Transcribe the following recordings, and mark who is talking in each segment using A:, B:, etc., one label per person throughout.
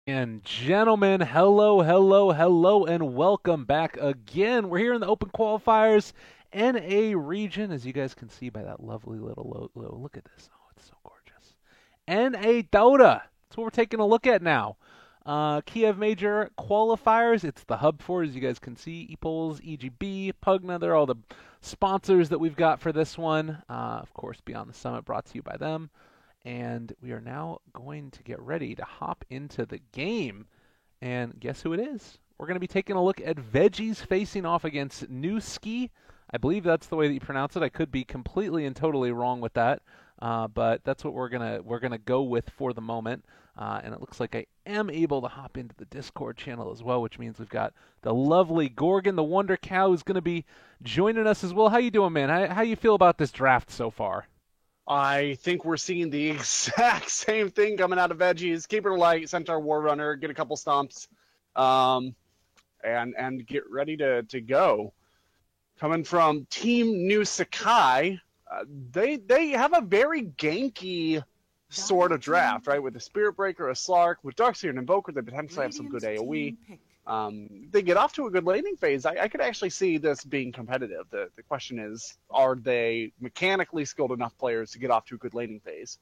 A: And gentlemen, hello, hello, hello, and welcome back again. We're here in the Open Qualifiers NA region, as you guys can see by that lovely little logo. Look at this. Oh, it's so gorgeous. NA Dota. That's what we're taking a look at now. Kiev Major Qualifiers. It's the hub for it, as you guys can see. EPOLS, EGB, Pugna. They're all the sponsors that we've got for this one. Of course, Beyond the Summit brought to you by them. And we are now going to get ready to hop into the game. And guess who it is? We're going to be taking a look at Veggies facing off against Newski. I believe that's the way that you pronounce it. I could be completely and totally wrong with that, but that's what we're gonna go with for the moment. And it looks like I am able to hop into the Discord channel as well, which means we've got the lovely Gorgon, the Wonder Cow, who's going to be joining us as well. How you doing, man? How you feel about this draft so far?
B: I think we're seeing the exact same thing coming out of Veggies. Keep her light, Centaur War Runner, get a couple stomps, and get ready to go. Coming from Team New Sakai, they have a very ganky sort of draft, right? With a Spirit Breaker, a Slark, with Darkseer and Invoker, they potentially have some good AoE. They get off to a good laning phase. I could actually see this being competitive. The question is, are they mechanically skilled enough players to get off to a good laning phase?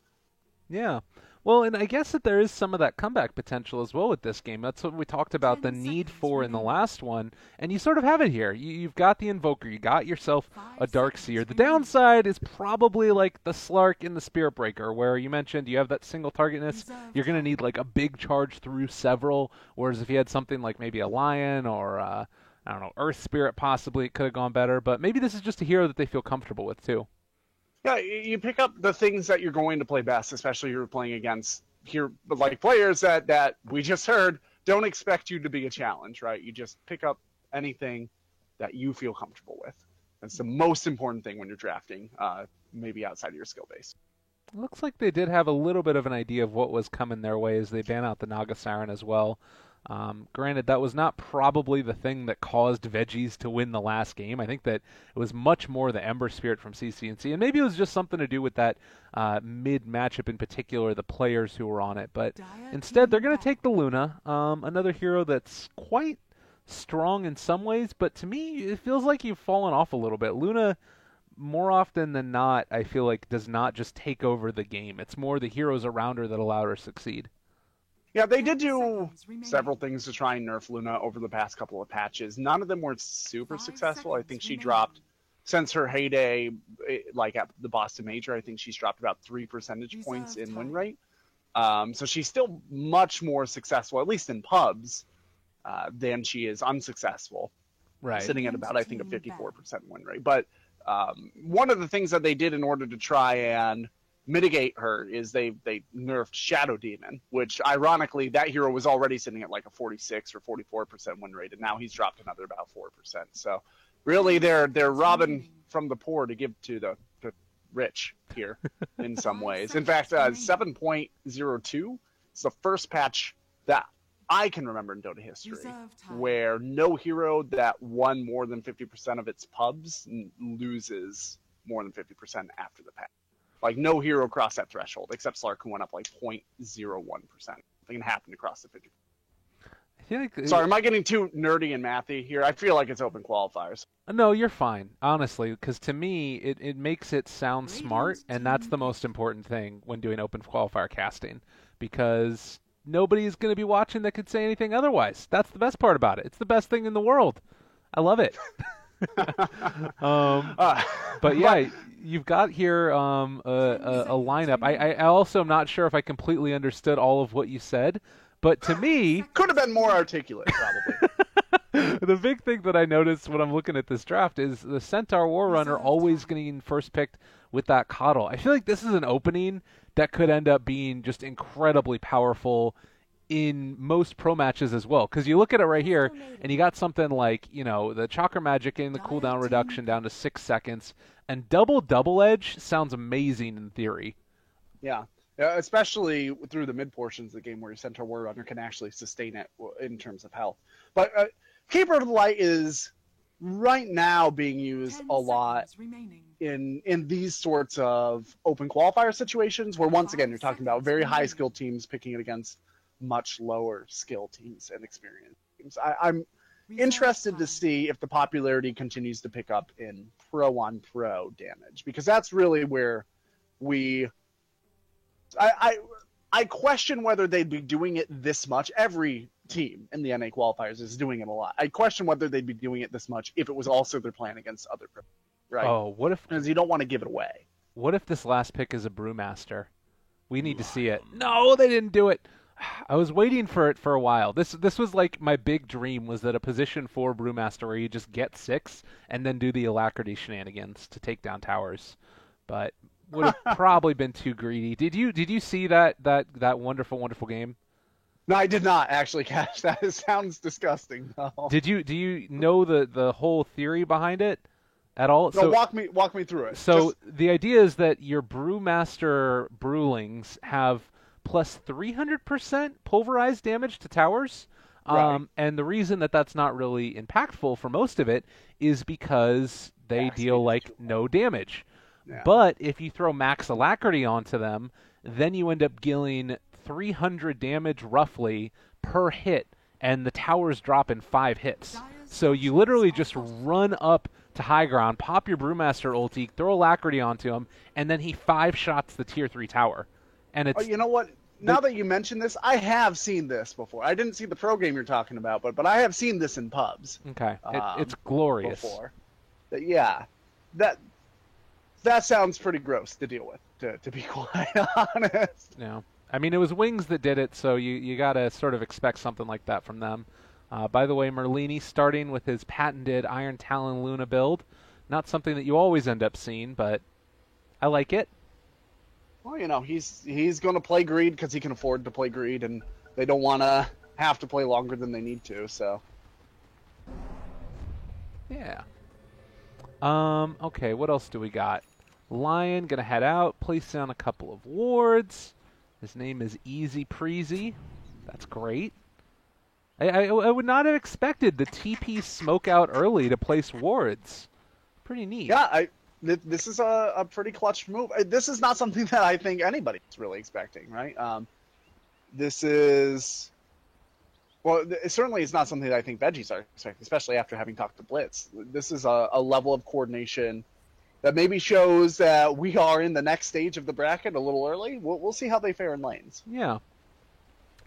A: Yeah. Well, and I guess that there is some of that comeback potential as well with this game. That's what we talked about the need for in the last one, and you sort of have it here. You've got the Invoker, you got yourself a Darkseer. The downside is probably like the Slark and the Spirit Breaker, where you mentioned you have that single targetness. You're going to need like a big charge through several, whereas if you had something like maybe a Lion or, I don't know, Earth Spirit possibly, it could have gone better, but maybe this is just a hero that they feel comfortable with too.
B: Yeah, you pick up the things that you're going to play best, especially if you're playing against here, like players that we just heard don't expect you to be a challenge, right? You just pick up anything that you feel comfortable with. That's the most important thing when you're drafting, maybe outside of your skill base.
A: Looks like they did have a little bit of an idea of what was coming their way as they ban out the Naga Siren as well. Granted, that was not probably the thing that caused Veggies to win the last game. I think that it was much more the Ember Spirit from CCNC, and maybe it was just something to do with that mid matchup in particular, the players who were on it. But instead, they're going to take the Luna, another hero that's quite strong in some ways, but to me, it feels like you've fallen off a little bit. Luna, more often than not, I feel like does not just take over the game. It's more the heroes around her that allow her to succeed.
B: Yeah, they did do several things to try and nerf Luna over the past couple of patches. None of them were super successful. I think she dropped, since her heyday, like at the Boston Major, I think she's dropped about 3 percentage points in win rate. So she's still much more successful, at least in pubs, than she is unsuccessful.
A: Right.
B: Sitting at about, I think, a 54% win rate. But one of the things that they did in order to try and mitigate her is they nerfed Shadow Demon, which ironically that hero was already sitting at like a 46 or 44% win rate, and now he's dropped another about 4%. So really they're robbing from the poor to give to the rich here in some ways. In fact, 7.02 is the first patch that I can remember in Dota history where no hero that won more than 50% of its pubs loses more than 50% after the patch. Like, no hero crossed that threshold, except Slark, who went up like 0.01%. Nothing happened to cross the 50.
A: I feel like
B: Sorry, am I getting too nerdy and mathy here? I feel like it's open qualifiers.
A: no, you're fine, honestly, because to me, it makes it sound smart, and that's the most important thing when doing open qualifier casting, because nobody's going to be watching that could say anything otherwise. That's the best part about it. It's the best thing in the world. I love it. um, but yeah, you've got here a lineup. I also am not sure if I completely understood all of what you said, but to me,
B: could have been more articulate, probably.
A: the big thing that I noticed when I'm looking at this draft is the Centaur War Runner always getting first picked with that Coddle. I feel like this is an opening that could end up being just incredibly powerful in most pro matches as well, because you look at it right here and you got something like, the Chakra Magic getting the cooldown reduction down to 6 seconds, and double edge sounds amazing in theory.
B: Yeah, especially through the mid portions of the game where your Centaur War Runner can actually sustain it in terms of health. But Keeper of the Light is right now being used a lot in these sorts of open qualifier situations where, once again, you're talking about very high skilled teams picking it against much lower skill teams and experienced teams. I'm interested to see if the popularity continues to pick up in pro-on-pro damage, because that's really where I question whether they'd be doing it this much. Every team in the NA qualifiers is doing it a lot. I question whether they'd be doing it this much if it was also their plan against other pro, right?
A: Oh, what if?
B: Because you don't want to give it away.
A: What if this last pick is a Brewmaster? We need to see it. No, they didn't do it. I was waiting for it for a while. This was like my big dream, was that a position 4 Brewmaster where you just get 6 and then do the Alacrity shenanigans to take down towers. But would have probably been too greedy. Did you see that wonderful game?
B: No, I did not actually catch that. It sounds disgusting. No.
A: Do you know the whole theory behind it at all?
B: No, walk me through it.
A: So the idea is that your Brewmaster Brewlings have plus 300% pulverized damage to towers.
B: Right.
A: And the reason that that's not really impactful for most of it is because they deal like no damage.
B: Yeah.
A: But if you throw max alacrity onto them, then you end up dealing 300 damage roughly per hit, and the towers drop in 5 hits. So you literally just run up to high ground, pop your Brewmaster ulti, throw alacrity onto him, and then he 5-shots the tier 3 tower. And it's
B: you know what? Now that you mention this, I have seen this before. I didn't see the pro game you're talking about, but I have seen this in pubs.
A: Okay, it's glorious.
B: Before. Yeah, that sounds pretty gross to deal with, to be quite honest.
A: Yeah, I mean, it was Wings that did it, so you got to sort of expect something like that from them. By the way, Merlini starting with his patented Iron Talon Luna build. Not something that you always end up seeing, but I like it.
B: Well, you know, he's going to play Greed because he can afford to play Greed, and they don't want to have to play longer than they need to, so.
A: Yeah. Okay, what else do we got? Lion going to head out, place down a couple of wards. His name is Easy Preezy. That's great. I would not have expected the TP smoke out early to place wards. Pretty neat.
B: Yeah, this is a pretty clutch move. This is not something that I think anybody's really expecting, right? This is... Well, it certainly is not something that I think Veggies are expecting, especially after having talked to Blitz. This is a level of coordination that maybe shows that we are in the next stage of the bracket a little early. We'll see how they fare in lanes.
A: Yeah.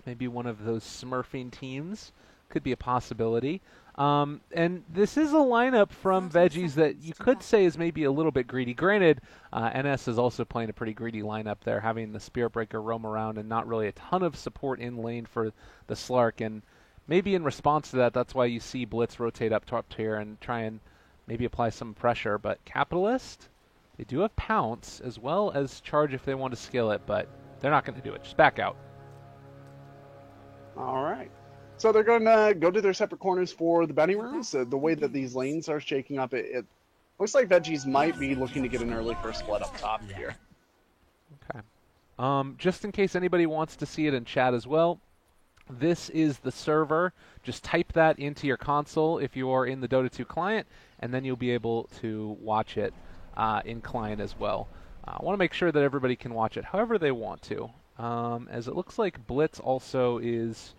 A: Maybe one of those smurfing teams could be a possibility. And this is a lineup from Veggies that you could say is maybe a little bit greedy. Granted, NS is also playing a pretty greedy lineup there, having the Spirit Breaker roam around and not really a ton of support in lane for the Slark. And maybe in response to that, that's why you see Blitz rotate up top tier and try and maybe apply some pressure. But Capitalist, they do have Pounce as well as Charge if they want to skill it, but they're not going to do it. Just back out.
B: All right. So they're going to go to their separate corners for the betting rooms. The way that these lanes are shaking up, it looks like Veggies might be looking to get an early first blood up top here.
A: Okay. Just in case anybody wants to see it in chat as well, this is the server. Just type that into your console if you are in the Dota 2 client, and then you'll be able to watch it in client as well. I want to make sure that everybody can watch it however they want to, as it looks like Blitz also is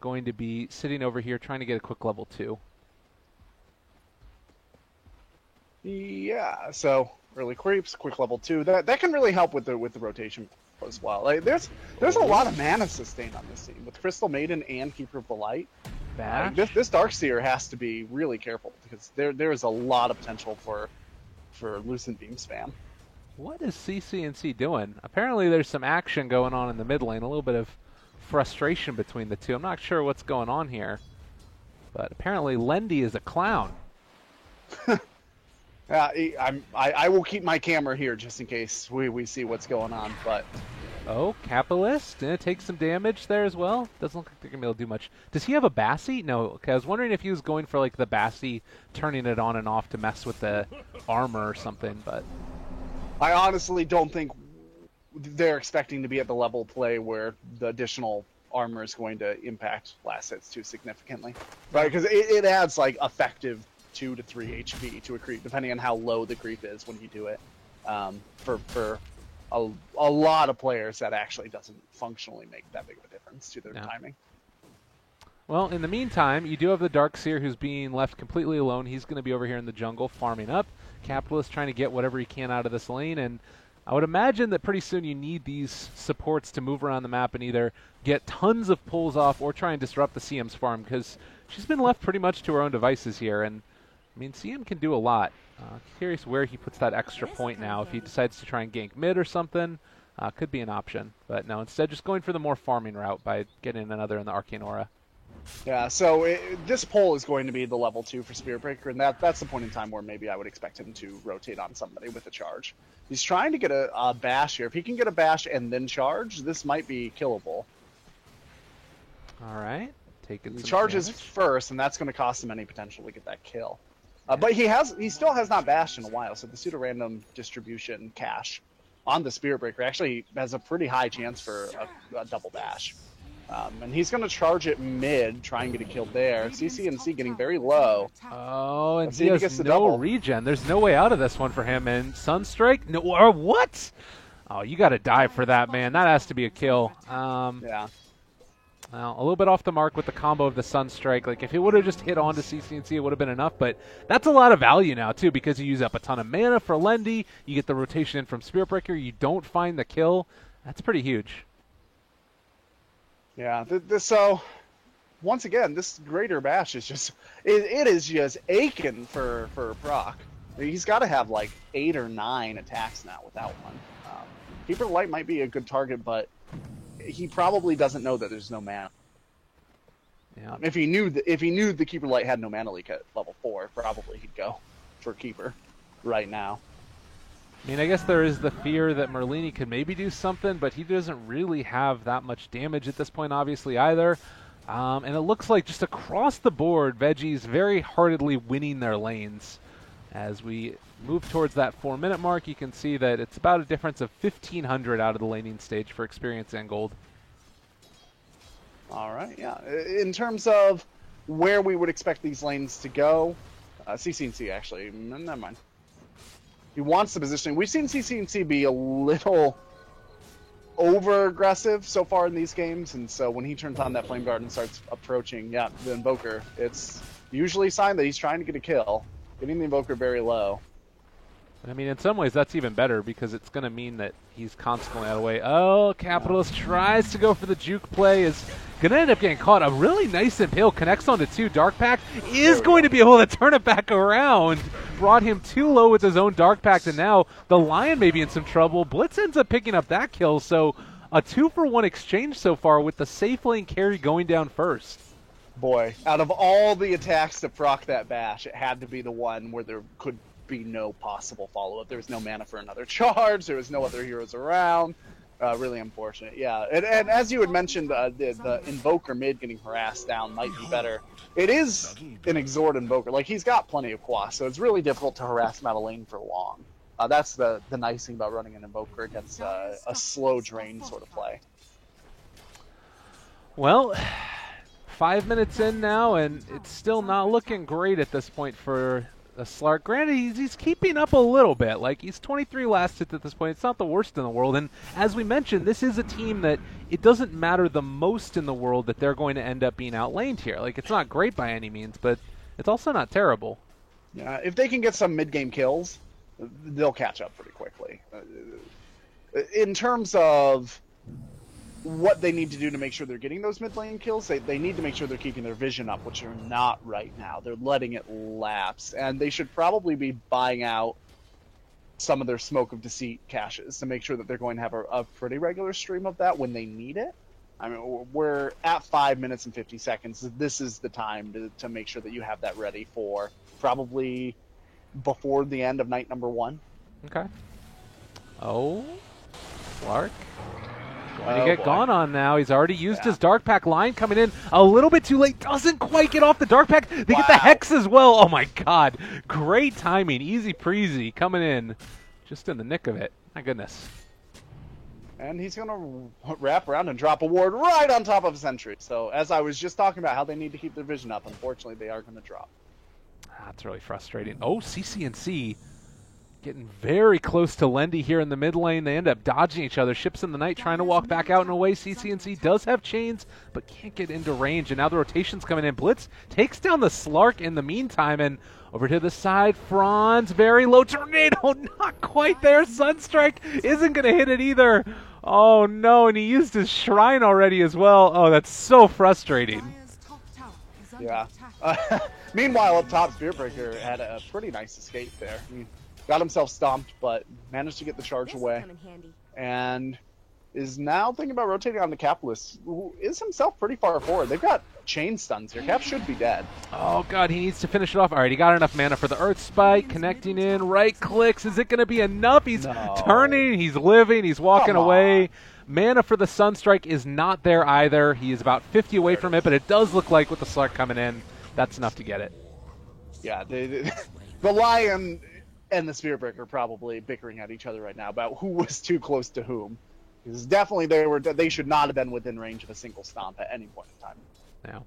A: going to be sitting over here trying to get a quick level 2.
B: Yeah, so early creeps, quick level 2. That can really help with the rotation as well. Like, there's a lot of mana sustain on this team with Crystal Maiden and Keeper of the Light. This Darkseer has to be really careful because there is a lot of potential for Lucent Beam spam.
A: What is CCNC doing? Apparently there's some action going on in the mid lane, a little bit of frustration between the two. I'm not sure what's going on here, but apparently Lendy is a clown.
B: I will keep my camera here just in case we see what's going on. But
A: oh, Capitalist take some damage there as well. Doesn't look like they're gonna be able to do much. Does he have a Bassi? No. Okay, I was wondering if he was going for like the Bassi, turning it on and off to mess with the armor or something. But
B: I honestly don't think they're expecting to be at the level play where the additional armor is going to impact last hits too significantly, right? Because it adds like effective 2 to 3 HP to a creep, depending on how low the creep is when you do it. For a lot of players, that actually doesn't functionally make that big of a difference to their timing.
A: Well, in the meantime, you do have the Darkseer who's being left completely alone. He's going to be over here in the jungle farming up. Capitalist trying to get whatever he can out of this lane, and I would imagine that pretty soon you need these supports to move around the map and either get tons of pulls off or try and disrupt the CM's farm, because she's been left pretty much to her own devices here, and I mean, CM can do a lot. Curious where he puts that extra point now. If he decides to try and gank mid or something, could be an option. But no, instead just going for the more farming route by getting another in the Arcane Aura.
B: Yeah, so this pull is going to be the level 2 for Spirit Breaker, and that's the point in time where maybe I would expect him to rotate on somebody with a charge. He's trying to get a bash here. If he can get a bash and then charge, this might be killable.
A: All right, taking some
B: charges
A: damage
B: first, and that's going to cost him any potential to get that kill. But he still has not bashed in a while, so the pseudo-random distribution cache on the Spirit Breaker actually has a pretty high chance for a double bash. And he's going to charge it mid, try and get a kill there. CCNC getting very low.
A: Oh, and he has no regen. There's no way out of this one for him. And Sunstrike? No, or what? Oh, you got to die for that, man. That has to be a kill.
B: Yeah.
A: Well, a little bit off the mark with the combo of the Sunstrike. Like, if it would have just hit onto CCNC, it would have been enough. But that's a lot of value now, too, because you use up a ton of mana for Lendy. You get the rotation in from Spirit Breaker. You don't find the kill. That's pretty huge.
B: Yeah, so once again, this Greater Bash is just it is just aching for proc. He's got to have like 8 or 9 attacks now without one. Keeper Light might be a good target, but he probably doesn't know that there's no mana.
A: Yeah.
B: If he knew the Keeper Light had no mana leak at level 4, probably he'd go for Keeper right now.
A: I mean, I guess there is the fear that Merlini could maybe do something, but he doesn't really have that much damage at this point, obviously, either. And it looks like just across the board, Veggie's very heartedly winning their lanes. As we move towards that 4-minute mark, you can see that it's about a difference of 1,500 out of the laning stage for experience and gold.
B: All right, yeah. In terms of where we would expect these lanes to go, CCNC actually, never mind. He wants the positioning. We've seen CCNC be a little over-aggressive so far in these games, and so when he turns on that Flame Guard and starts approaching, the Invoker, it's usually a sign that he's trying to get a kill, getting the Invoker very low.
A: I mean, in some ways, that's even better because it's going to mean that he's constantly out of the way. Oh, Capitalist tries to go for the juke play, is going to end up getting caught. A really nice impale connects onto 2. Dark Pact is going to be able to turn it back around. Brought him too low with his own Dark Pact, and now the Lion may be in some trouble. Blitz ends up picking up that kill, so a 2-for-1 exchange so far with the safe lane carry going down first.
B: Boy, out of all the attacks to proc that bash, it had to be the one where there could be no possible follow-up. There was no mana for another charge. There was no other heroes around. Really unfortunate. Yeah, and as you had mentioned, the Invoker mid getting harassed down might be better. It is an Exort Invoker. Like, he's got plenty of quas, so it's really difficult to harass him out of lane for long. That's the nice thing about running an Invoker against a slow drain sort of play.
A: Well, 5 minutes in now, and it's still not looking great at this point for Slark. Granted, he's keeping up a little bit. Like, he's 23 last hits at this point. It's not the worst in the world. And as we mentioned, this is a team that it doesn't matter the most in the world that they're going to end up being outlaned here. Like, it's not great by any means, but it's also not terrible.
B: Yeah, if they can get some mid-game kills, they'll catch up pretty quickly. In terms of what they need to do to make sure they're getting those mid-lane kills, they need to make sure they're keeping their vision up, which they're not right now. They're letting it lapse, and they should probably be buying out some of their Smoke of Deceit caches to make sure that they're going to have a pretty regular stream of that when they need it. I mean, we're at 5 minutes and 50 seconds. This is the time to make sure that you have that ready for probably before the end of night number 1.
A: Okay. Oh, Clark. Going to get gone on now. He's already used his Dark Pact. Line coming in a little bit too late. Doesn't quite get off the Dark Pact. They get the Hex as well. Oh, my God. Great timing. Easy breezy coming in just in the nick of it. My goodness.
B: And he's going to wrap around and drop a ward right on top of a sentry. So as I was just talking about how they need to keep their vision up, unfortunately, they are going to drop.
A: That's really frustrating. Oh, CCNC Getting very close to Lendy here in the mid lane. They end up dodging each other. Ships in the night trying to walk back out and away. CCNC does have chains, but can't get into range. And now the rotation's coming in. Blitz takes down the Slark in the meantime. And over to the side, Franz, very low. Tornado, not quite there. Sunstrike isn't going to hit it either. Oh, no, and he used his Shrine already as well. Oh, that's so frustrating.
B: Yeah. Meanwhile, up top, Spearbreaker had a pretty nice escape there. He got himself stomped, but managed to get the charge away. And is now thinking about rotating on the Capitalist, who is himself pretty far forward. They've got chain stuns here. Cap should be dead.
A: Oh, God, he needs to finish it off. All right, he got enough mana for the Earth Spike. Connecting in, right clicks. Is it going to be enough? He's turning, he's living, he's walking away. Mana for the Sunstrike is not there either. He is about 50 away from it, but it does look like with the Slark coming in, that's enough to get it.
B: Yeah, the Lion and the Spearbreaker are probably bickering at each other right now about who was too close to whom. Because definitely they should not have been within range of a single stomp at any point in time.
A: Now,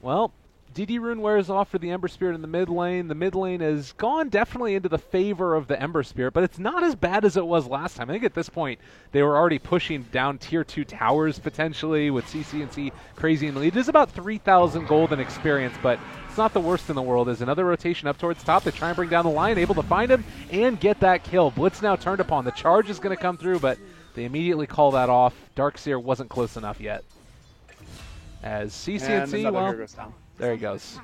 A: well, DD Rune wears off for the Ember Spirit in the mid lane. The mid lane has gone definitely into the favor of the Ember Spirit, but it's not as bad as it was last time. I think at this point they were already pushing down tier 2 towers potentially with CCNC crazy in the lead. It is about 3,000 gold and experience, but it's not the worst in the world. There's another rotation up towards top. They try and bring down the Lion, able to find him and get that kill. Blitz now turned upon. The charge is going to come through, but they immediately call that off. Darkseer wasn't close enough yet. As CCNC, well, there he goes.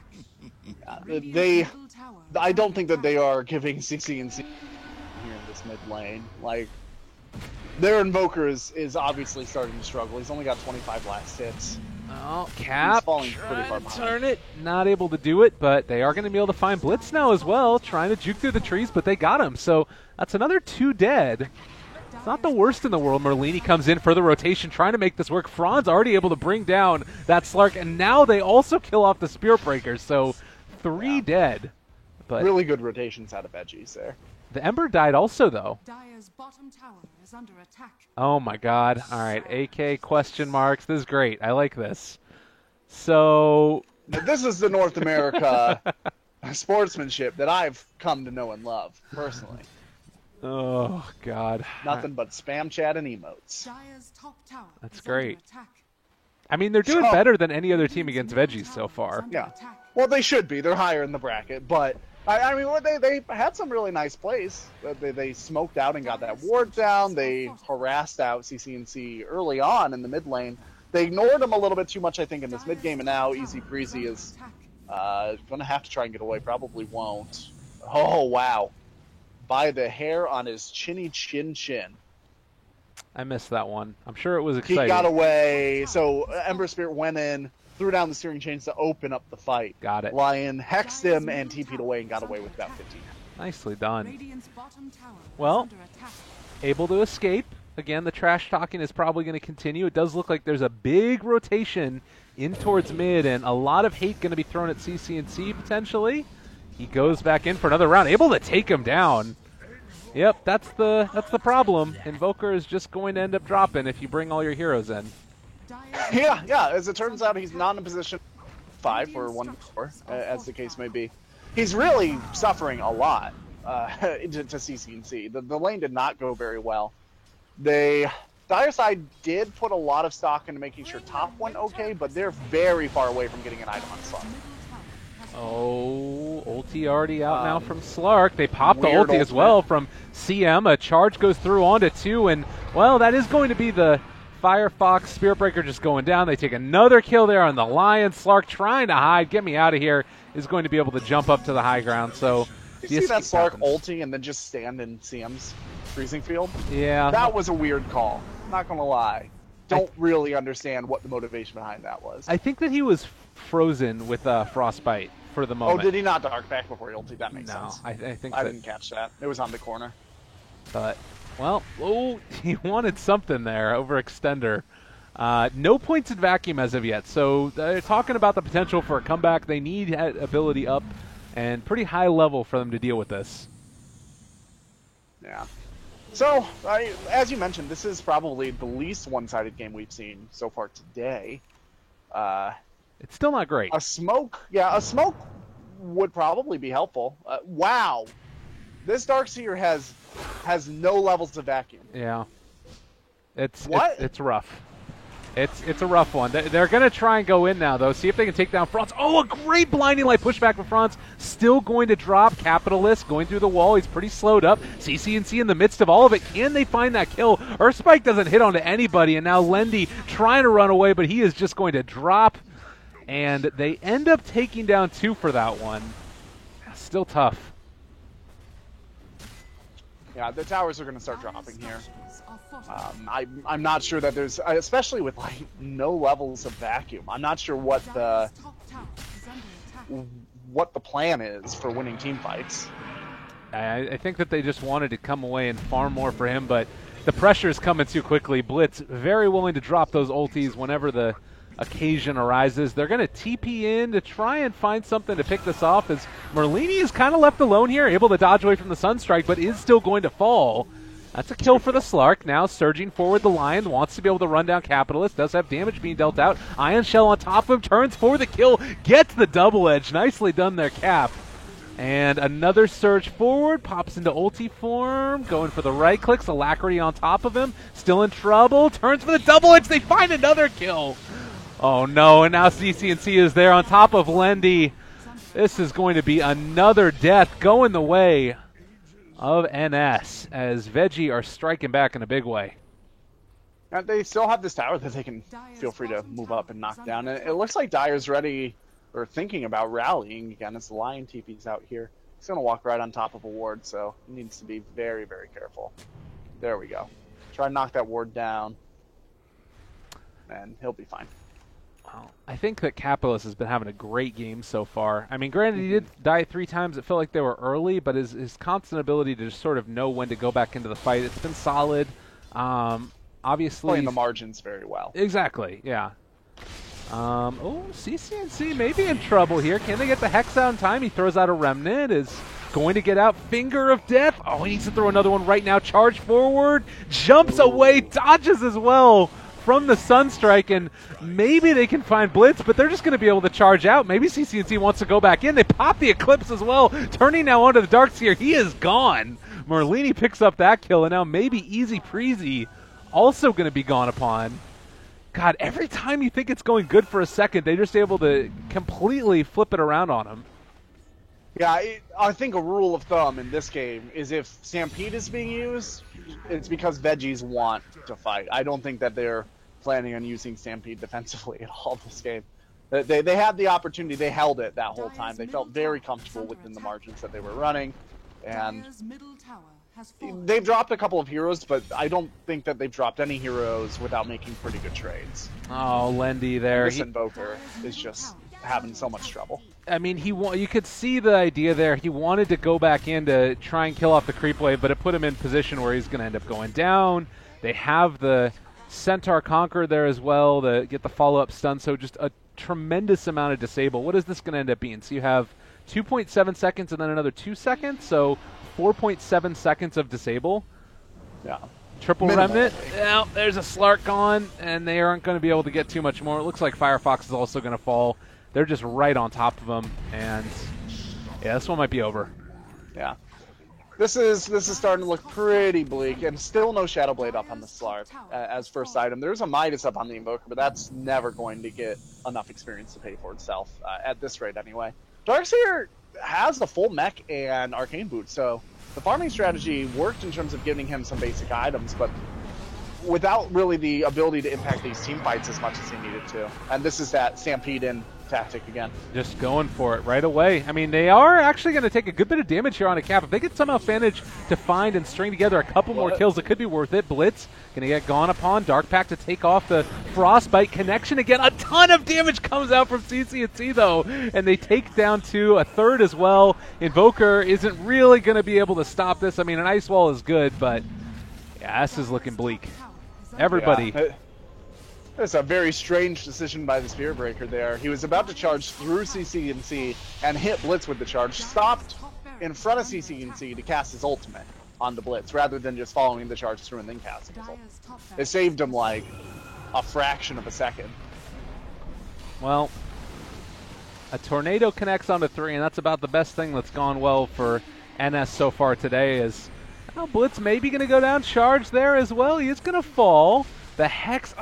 B: I don't think that they are giving CCNC here in this mid lane. Like, their Invoker is obviously starting to struggle. He's only got 25 last hits.
A: Oh, Cap,
B: he's falling pretty far behind.
A: Turn it. Not able to do it, but they are going to be able to find Blitz now as well, trying to juke through the trees, but they got him. So that's another 2 dead. It's not the worst in the world. Merlini comes in for the rotation, trying to make this work. Franz already able to bring down that Slark, and now they also kill off the Spearbreaker, so 3 dead. But
B: really good rotations out of Veggies there.
A: The Ember died also, though.
C: Dire's bottom tower is under attack.
A: Oh my God. All right, AK question marks. This is great. I like this. So
B: this is the North America sportsmanship that I've come to know and love, personally.
A: Oh, God.
B: Nothing but spam chat and emotes.
C: Dire's top tower
A: That's
C: is
A: great.
C: under attack.
A: I mean, they're doing better than any other team against Veggies so far.
B: Yeah. Well, they should be. They're higher in the bracket, but I mean, they had some really nice plays. They smoked out and got that ward down. They harassed out CCNC early on in the mid lane. They ignored him a little bit too much, I think, in this mid game, and now Easy Breezy is going to have to try and get away. Probably won't. Oh, wow. By the hair on his chinny chin.
A: I missed that one. I'm sure it was exciting.
B: He got away. So Ember Spirit went in, threw down the steering chains to open up the fight.
A: Got it.
B: Lion hexed him and TP'd away and got away with about 15.
A: Nicely done.
C: Radiant's bottom tower is
A: Well,
C: under attack.
A: able to escape. Again, the trash talking is probably going to continue. It does look like there's a big rotation in towards mid, and a lot of hate going to be thrown at CCNC potentially. He goes back in for another round, able to take him down. Yep, that's the problem. Invoker is just going to end up dropping if you bring all your heroes in.
B: Yeah. As it turns out, he's not in a position 5 or 1-4, as the case may be. He's really suffering a lot to CCNC. The lane did not go very well. Dire side did put a lot of stock into making sure top went okay, but they're very far away from getting an item on Slark.
A: Oh, ulti already out now from Slark. They popped the
B: Weird
A: ulti as well from CM. A charge goes through onto 2, and, well, that is going to be the Firefox Spearbreaker just going down. They take another kill there on the Lion. Slark trying to hide. Get me out of here. Is going to be able to jump up to the high ground. So
B: you see that Slark ulti and then just stand in CM's freezing field?
A: Yeah.
B: That was a weird call. Not going to lie. Don't really understand what the motivation behind that was.
A: I think that he was frozen with Frostbite for the moment.
B: Oh, did he not dark back before he ulti? That makes sense.
A: I think
B: I didn't catch that. It was on the corner.
A: But, well, he wanted something there over extender. No points in vacuum as of yet, so they're talking about the potential for a comeback. They need that ability up and pretty high level for them to deal with this.
B: Yeah. So, as you mentioned, this is probably the least one-sided game we've seen so far today.
A: It's still not great.
B: A smoke would probably be helpful. Wow. This Darkseer has no levels of vacuum.
A: Yeah. It's rough. It's a rough one. They're going to try and go in now, though. See if they can take down Franz. Oh, a great blinding light pushback from Franz. Still going to drop. Capitalist going through the wall. He's pretty slowed up. CCNC in the midst of all of it. Can they find that kill? Earthspike doesn't hit onto anybody, and now Lendy trying to run away, but he is just going to drop. And they end up taking down 2 for that one. Still tough.
B: Yeah, the towers are going to start dropping here. I'm not sure that there's, especially with like no levels of vacuum. I'm not sure what the plan is for winning team fights.
A: I think that they just wanted to come away and farm more for him, but the pressure is coming too quickly. Blitz very willing to drop those ultis whenever the occasion arises. They're going to TP in to try and find something to pick this off, as Merlini is kind of left alone here, able to dodge away from the Sunstrike, but is still going to fall. That's a kill for the Slark. Now surging forward, the Lion wants to be able to run down Capitalist. Does have damage being dealt out. Ion Shell on top of him, turns for the kill, gets the double edge. Nicely done there, Cap. And another surge forward, pops into ulti form, going for the right clicks. Alacrity on top of him, still in trouble, turns for the double edge. They find another kill. Oh no, and now CCNC is there on top of Lendy. This is going to be another death going the way of NS, as Veggie are striking back in a big way.
B: And they still have this tower that they can feel free to move up and knock down. And it looks like Dyer's ready, or thinking about rallying again as the Lion TP's out here. He's going to walk right on top of a ward, so he needs to be very, very careful. There we go. Try and knock that ward down, and he'll be fine.
A: Well, I think that Capitalist has been having a great game so far. I mean, granted, he did die 3 times. It felt like they were early, but his constant ability to just sort of know when to go back into the fight, it's been solid. Obviously,
B: playing the margins very well.
A: Exactly, yeah. Oh, CCNC may be in trouble here. Can they get the Hex out in time? He throws out a Remnant, is going to get out Finger of Death. Oh, he needs to throw another one right now. Charge forward, jumps away, dodges as well from the Sunstrike, and maybe they can find Blitz, but they're just going to be able to charge out. Maybe CCNC wants to go back in. They pop the Eclipse as well, turning now onto the Darkseer. He is gone. Merlini picks up that kill, and now maybe Easy Preezy also going to be gone upon. God, every time you think it's going good for a second, they're just able to completely flip it around on him.
B: Yeah, I think a rule of thumb in this game is if Stampede is being used, it's because Veggies want to fight. I don't think that they're planning on using Stampede defensively at all this game. They had the opportunity. They held it that whole time. They felt very comfortable within the margins that they were running. And they've dropped a couple of heroes, but I don't think that they've dropped any heroes without making pretty good trades.
A: Oh, Lendy there.
B: This Invoker is just having so much trouble.
A: I mean, you could see the idea there. He wanted to go back in to try and kill off the creep wave, but it put him in position where he's going to end up going down. They have the Centaur Conqueror there as well to get the follow-up stun, so just a tremendous amount of disable. What is this going to end up being? So you have 2.7 seconds and then another 2 seconds, so 4.7 seconds of disable.
B: Yeah.
A: Triple Remnant. Now, there's a Slark gone, and they aren't going to be able to get too much more. It looks like Firefox is also going to fall. They're just right on top of them, and yeah, this one might be over.
B: Yeah. This is starting to look pretty bleak, and still no Shadow Blade up on the Slark as first item. There's a Midas up on the Invoker, but that's never going to get enough experience to pay for itself, at this rate anyway. Darkseer has the full mech and Arcane Boot, so the farming strategy worked in terms of giving him some basic items, but without really the ability to impact these team fights as much as he needed to. And this is that Stampede in tactic again. Just
A: going for it right away. I mean, they are actually going to take a good bit of damage here on a Cap. If they could somehow manage to find and string together a couple more kills, it could be worth it. Blitz going to get gone upon. Dark Pact to take off the Frostbite connection again. A ton of damage comes out from CCNC though, and they take down to a third as well. Invoker isn't really going to be able to stop this. I mean, an Ice Wall is good, but yeah, this is looking bleak. Everybody.
B: Yeah. It's a very strange decision by the Spirit Breaker there. He was about to charge through CCNC and hit Blitz with the charge, stopped in front of CCNC to cast his ultimate on the Blitz, rather than just following the charge through and then casting his ultimate. It saved him like a fraction of a second.
A: Well, a tornado connects onto 3, and that's about the best thing that's gone well for NS so far today is Blitz maybe going to go down. Charge there as well. He is going to fall. The Hex,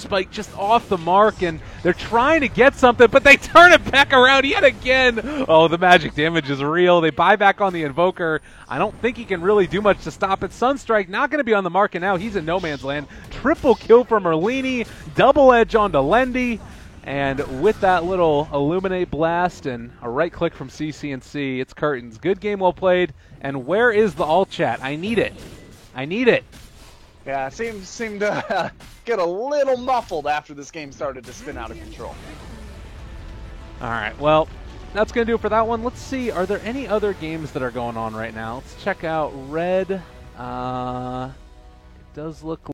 A: Spike just off the mark, and they're trying to get something, but they turn it back around yet again. Oh, the magic damage is real. They buy back on the Invoker. I don't think he can really do much to stop it. Sunstrike not going to be on the mark, and now he's in no man's land. Triple kill from Merlini, double edge onto Lendy, and with that little Illuminate Blast and a right click from CCNC, it's curtains. Good game, well played, and where is the alt chat? I need it. I need it.
B: Yeah, seemed to get a little muffled after this game started to spin out of control.
A: All right, well, that's going to do it for that one. Let's see, are there any other games that are going on right now? Let's check out Red. It does look